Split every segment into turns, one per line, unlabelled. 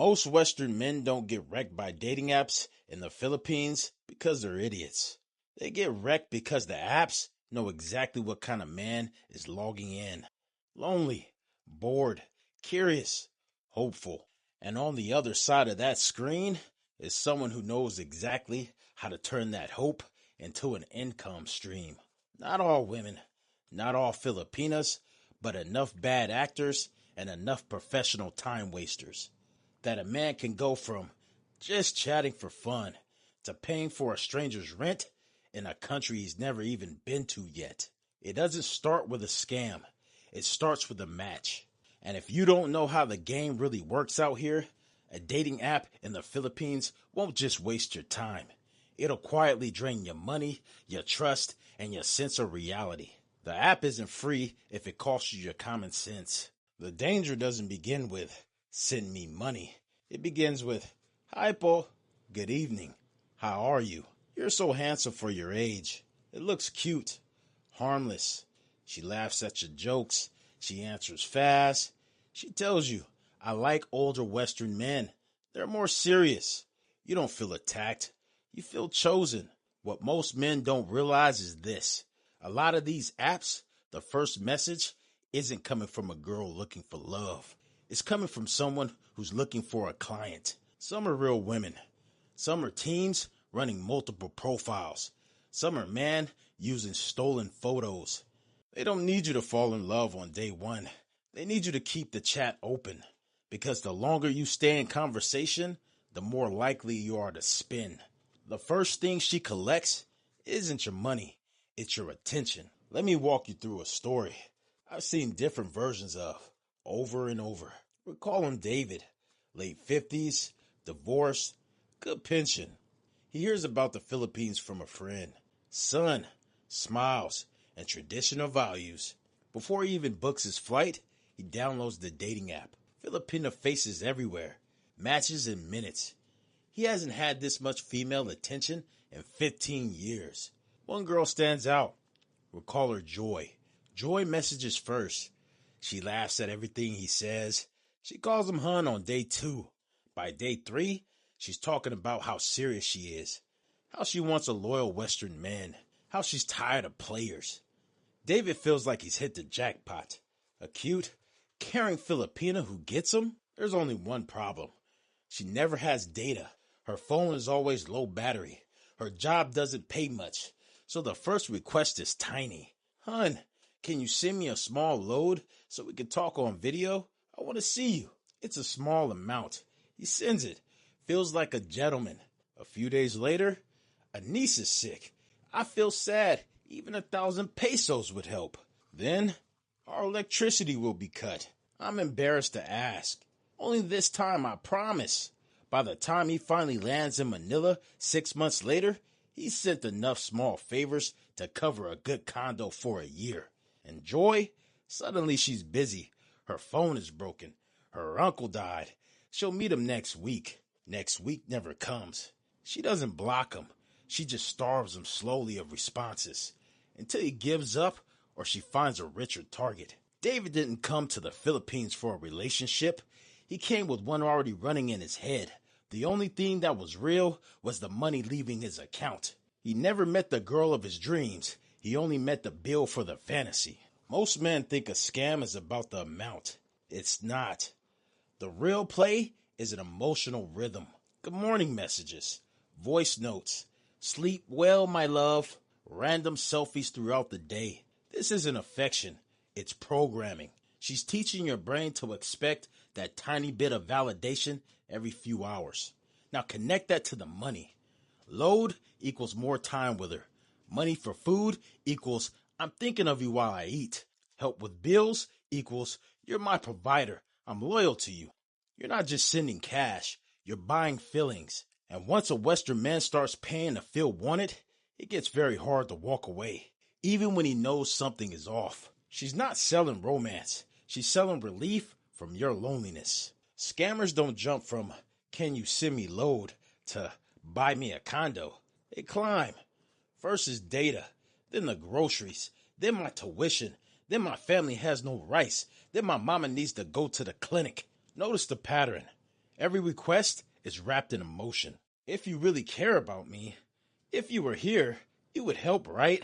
Most Western men don't get wrecked by dating apps in the Philippines because they're idiots. They get wrecked because the apps know exactly what kind of man is logging in. Lonely, bored, curious, hopeful. And on the other side of that screen is someone who knows exactly how to turn that hope into an income stream. Not all women, not all Filipinas, but enough bad actors and enough professional time wasters that a man can go from just chatting for fun to paying for a stranger's rent in a country he's never even been to yet. It doesn't start with a scam. It starts with a match. And if you don't know how the game really works out here, a dating app in the Philippines won't just waste your time. It'll quietly drain your money, your trust, and your sense of reality. The app isn't free if it costs you your common sense. The danger doesn't begin with, "Send me money." It begins with, "Hi, Po. Good evening. How are you? You're so handsome for your age. It looks cute. Harmless. She laughs at your jokes. She answers fast. She tells you, 'I like older Western men. They're more serious.' You don't feel attacked. You feel chosen. What most men don't realize is this. A lot of these apps, the first message isn't coming from a girl looking for love. It's coming from someone who's looking for a client. Some are real women. Some are teens running multiple profiles. Some are men using stolen photos. They don't need you to fall in love on day one. They need you to keep the chat open, because the longer you stay in conversation, the more likely you are to spin. The first thing she collects isn't your money, it's your attention. Let me walk you through a story I've seen different versions of over and over. We call him David, late 50s, divorced, good pension. He hears about the Philippines from a friend. Son, smiles, and traditional values. Before he even books his flight, he downloads the dating app. Filipina faces everywhere, matches in minutes. He hasn't had this much female attention in 15 years. One girl stands out. We'll call her Joy. Joy messages first. She laughs at everything he says. She calls him hun on day 2. By day 3, she's talking about how serious she is, how she wants a loyal Western man, how she's tired of players. David feels like he's hit the jackpot. A cute, caring Filipina who gets him? There's only one problem. She never has data. Her phone is always low battery. Her job doesn't pay much, so the first request is tiny. Hun, can you send me a small load so we can talk on video? I want to see you. It's a small amount. He sends it. Feels like a gentleman. A few days later, a niece is sick. I feel sad. Even 1,000 pesos would help. Then, our electricity will be cut. I'm embarrassed to ask. Only this time, I promise. By the time he finally lands in Manila 6 months later, he's sent enough small favors to cover a good condo for a year. And Joy, suddenly she's busy. Her phone is broken. Her uncle died. She'll meet him next week. Next week never comes. She doesn't block him. She just starves him slowly of responses until he gives up or she finds a richer target. David didn't come to the Philippines for a relationship. He came with one already running in his head. The only thing that was real was the money leaving his account. He never met the girl of his dreams. He only met the bill for the fantasy. Most men think a scam is about the amount. It's not. The real play is an emotional rhythm. Good morning messages, voice notes, sleep well, my love, random selfies throughout the day. This isn't affection. It's programming. She's teaching your brain to expect that tiny bit of validation every few hours. Now connect that to the money. Load equals more time with her. Money for food equals I'm thinking of you while I eat. Help with bills equals you're my provider. I'm loyal to you. You're not just sending cash. You're buying feelings. And once a Western man starts paying to feel wanted, it gets very hard to walk away, even when he knows something is off. She's not selling romance. She's selling relief from your loneliness. Scammers don't jump from, can you send me load, to buy me a condo. They climb. First is data, then the groceries, then my tuition, then my family has no rice, then my mama needs to go to the clinic. Notice the pattern. Every request is wrapped in emotion. If you really care about me, if you were here, you would help, right?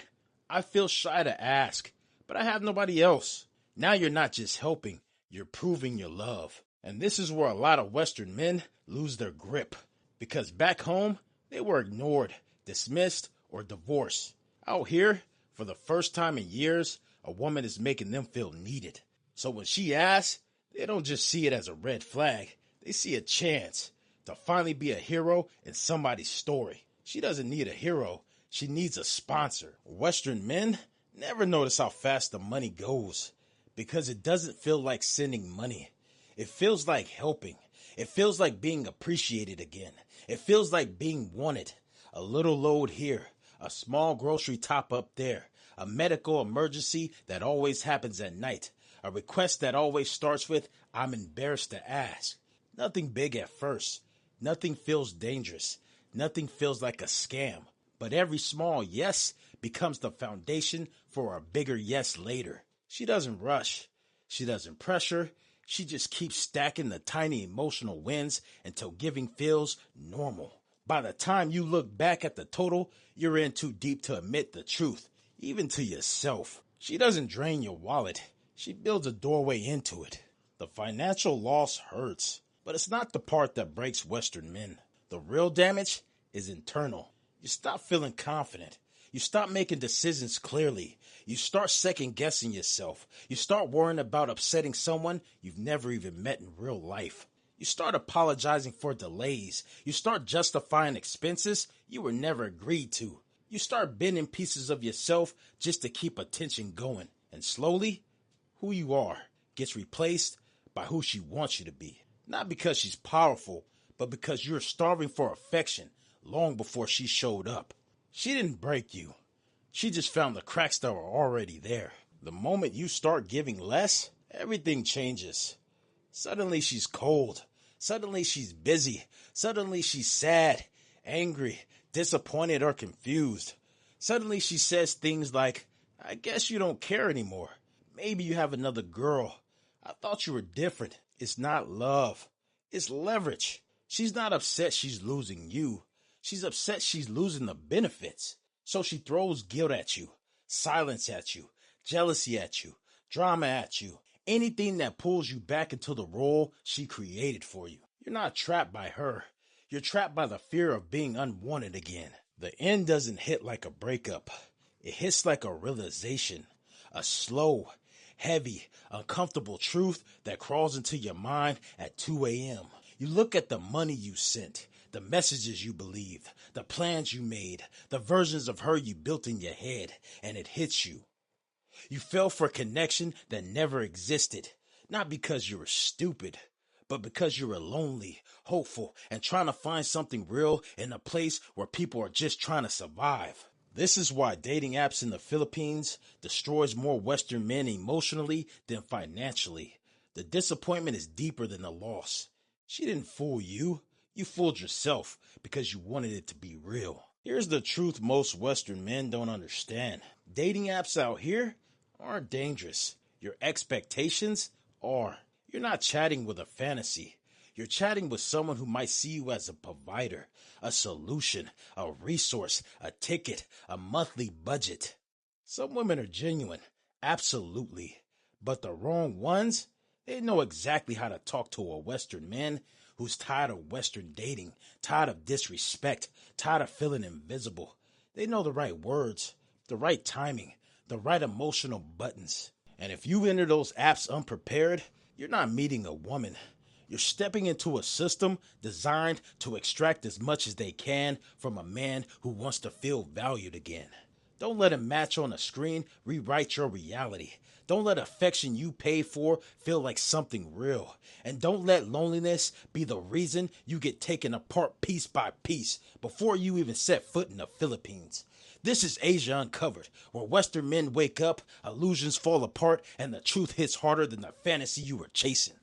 I feel shy to ask, but I have nobody else. Now you're not just helping, you're proving your love. And this is where a lot of Western men lose their grip. Because back home, they were ignored, dismissed, or divorced. Out here, for the first time in years, a woman is making them feel needed. So when she asks, they don't just see it as a red flag. They see a chance to finally be a hero in somebody's story. She doesn't need a hero. She needs a sponsor. Western men never notice how fast the money goes because it doesn't feel like sending money. It feels like helping. It feels like being appreciated again. It feels like being wanted. A little load here, a small grocery top up there, a medical emergency that always happens at night, a request that always starts with, "I'm embarrassed to ask." Nothing big at first. Nothing feels dangerous. Nothing feels like a scam. But every small yes becomes the foundation for a bigger yes later. She doesn't rush. She doesn't pressure. She just keeps stacking the tiny emotional wins until giving feels normal. By the time you look back at the total, you're in too deep to admit the truth, even to yourself. She doesn't drain your wallet. She builds a doorway into it. The financial loss hurts, but it's not the part that breaks Western men. The real damage is internal. You stop feeling confident. You stop making decisions clearly. You start second guessing yourself. You start worrying about upsetting someone you've never even met in real life. You start apologizing for delays. You start justifying expenses you were never agreed to. You start bending pieces of yourself just to keep attention going. And slowly, who you are gets replaced by who she wants you to be. Not because she's powerful, but because you're starving for affection long before she showed up. She didn't break you. She just found the cracks that were already there. The moment you start giving less, everything changes. Suddenly she's cold. Suddenly she's busy. Suddenly she's sad, angry, disappointed, or confused. Suddenly she says things like, "I guess you don't care anymore. Maybe you have another girl. I thought you were different." It's not love. It's leverage. She's not upset she's losing you. She's upset she's losing the benefits. So she throws guilt at you, silence at you, jealousy at you, drama at you, anything that pulls you back into the role she created for you. You're not trapped by her. You're trapped by the fear of being unwanted again. The end doesn't hit like a breakup. It hits like a realization, a slow, heavy, uncomfortable truth that crawls into your mind at 2 a.m. You look at the money you sent, the messages you believed, the plans you made, the versions of her you built in your head, and it hits you. You fell for a connection that never existed, not because you were stupid, but because you were lonely, hopeful, and trying to find something real in a place where people are just trying to survive. This is why dating apps in the Philippines destroys more Western men emotionally than financially. The disappointment is deeper than the loss. She didn't fool you. You fooled yourself because you wanted it to be real. Here's the truth most Western men don't understand. Dating apps out here aren't dangerous. Your expectations are. You're not chatting with a fantasy. You're chatting with someone who might see you as a provider, a solution, a resource, a ticket, a monthly budget. Some women are genuine, absolutely. But the wrong ones, they know exactly how to talk to a Western man who's tired of Western dating, tired of disrespect, tired of feeling invisible. They know the right words, the right timing, the right emotional buttons. And if you enter those apps unprepared, you're not meeting a woman. You're stepping into a system designed to extract as much as they can from a man who wants to feel valued again. Don't let a match on a screen rewrite your reality. Don't let affection you pay for feel like something real. And don't let loneliness be the reason you get taken apart piece by piece before you even set foot in the Philippines. This is Asia Uncovered, where Western men wake up, illusions fall apart, and the truth hits harder than the fantasy you were chasing.